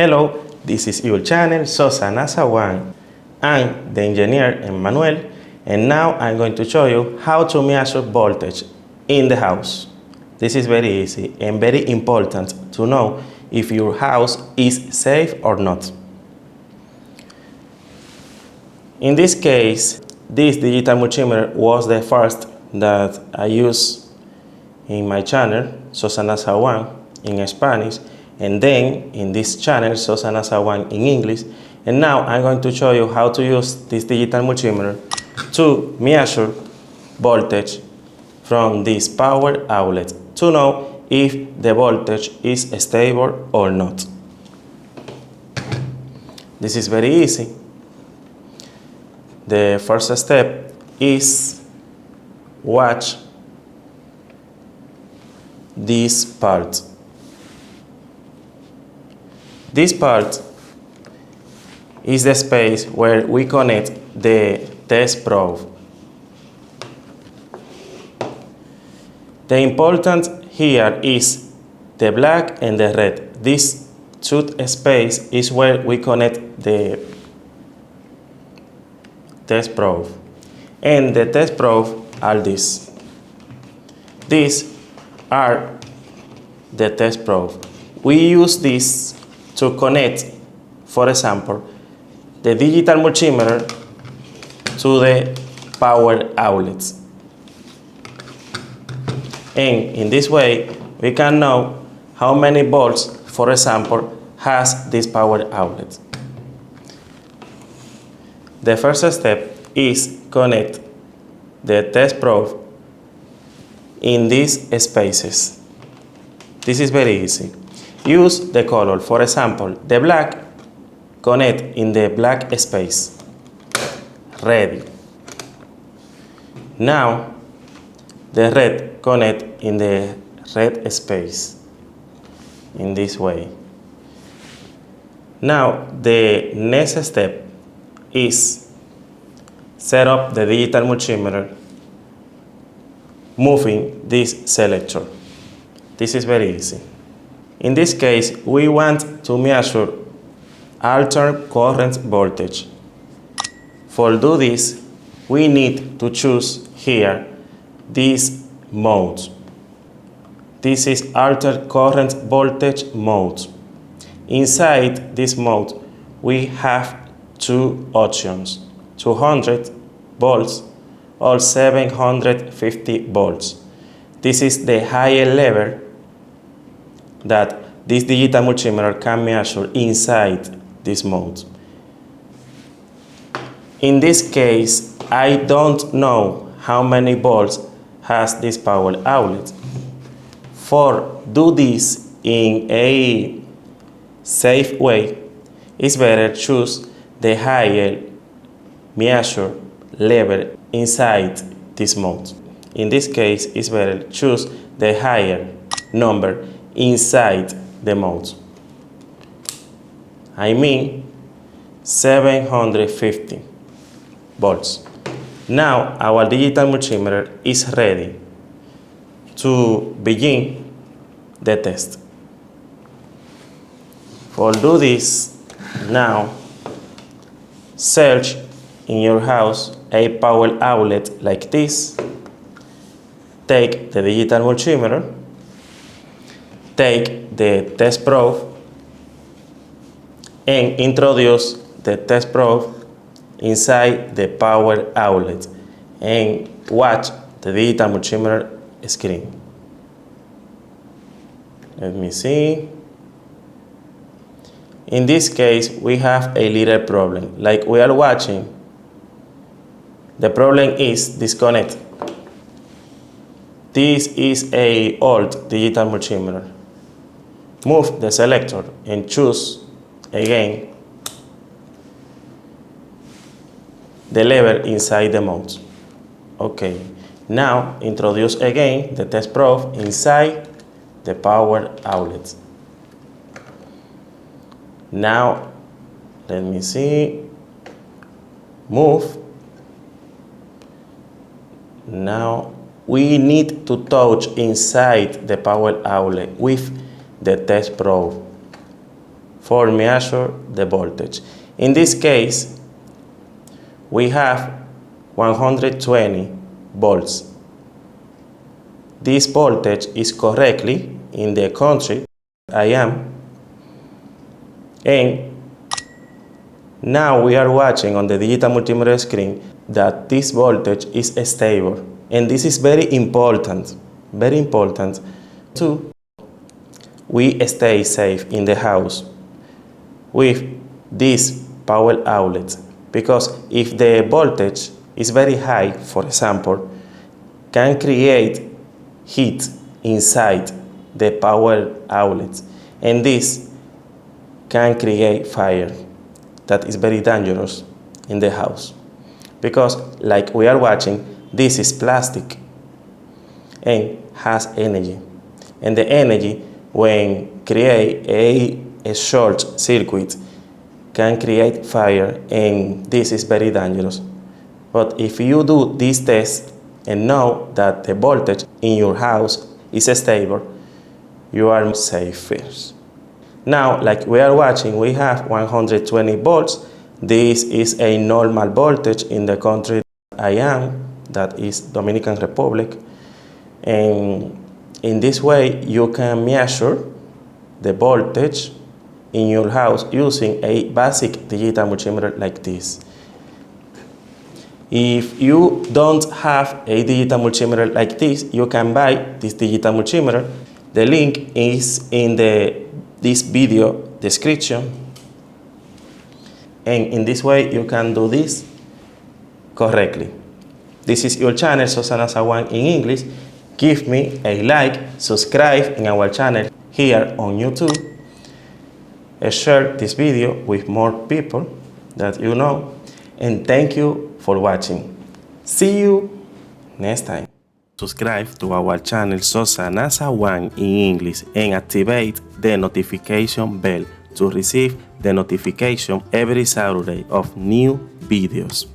Hello, this is your channel Sosa NASA One. I'm the engineer Emmanuel, and now I'm going to show you how to measure voltage in the house. This is very easy and very important to know if your house is safe or not. In this case, this digital multimeter was the first that I used in my channel, Sosa NASA One, in Spanish, and then in this channel, Sosa NASA One in English. And now I'm going to show you how to use this digital multimeter to measure voltage from this power outlet to know if the voltage is stable or not. This is very easy. The first step is watch this part. This part is the space where we connect the test probe. The important here is the black and the red. This two space is where we connect the test probe. And the test probe are these. These are the test probe. We use this to connect, for example, the digital multimeter to the power outlets. And in this way, we can know how many volts, for example, has this power outlet. The first step is connect the test probe in these spaces. This is very easy. Use the color. For example, the black, connect in the black space. Ready. Now, the red, connect in the red space. In this way. Now, the next step is set up the digital multimeter moving this selector. This is very easy. In this case, we want to measure alternate current voltage. For do this, we need to choose here this mode. This is alternate current voltage mode. Inside this mode, we have two options, 200 volts or 750 volts. This is the higher level that this digital multimeter can measure inside this mode. In this case, I don't know how many volts has this power outlet. For do this in a safe way, it's better choose the higher measure level inside this mode. In this case, it's better choose the higher number inside the mode. I mean 750 volts. Now our digital multimeter is ready to begin the test. For do this, now search in your house a power outlet like this. Take the digital multimeter, take the test probe, and introduce the test probe inside the power outlet and watch the digital multimeter screen. Let me see. In this case, we have a little problem. Like we are watching, the problem is disconnect. This is an old digital multimeter. Move the selector and choose again the level inside the mode. Okay, now introduce again the test probe inside the power outlet. Now, let me see, move. Now, we need to touch inside the power outlet with the test probe. for measure the voltage. In this case, we have 120 volts. This voltage is correctly in the country I am, and now we are watching on the digital multimeter screen that this voltage is stable, and this is very important to we stay safe in the house with this power outlet, because if the voltage is very high, for example, can create heat inside the power outlet, and this can create fire that is very dangerous in the house, because like we are watching, this is plastic and has energy, and the energy when create a short circuit can create fire, and this is very dangerous. But if you do this test and know that the voltage in your house is stable, you are safe first. Now, like we are watching, we have 120 volts. This is a normal voltage in the country I am, that is Dominican Republic. And in this way, you can measure the voltage in your house using a basic digital multimeter like this. If you don't have a digital multimeter like this, you can buy this digital multimeter. The link is in this video description. And in this way, you can do this correctly. This is your channel, Susana Sawan in English. Give me a like, subscribe in our channel here on YouTube, and share this video with more people that you know. And thank you for watching. See you next time. Subscribe to our channel Susana Sawan in English and activate the notification bell to receive the notification every Saturday of new videos.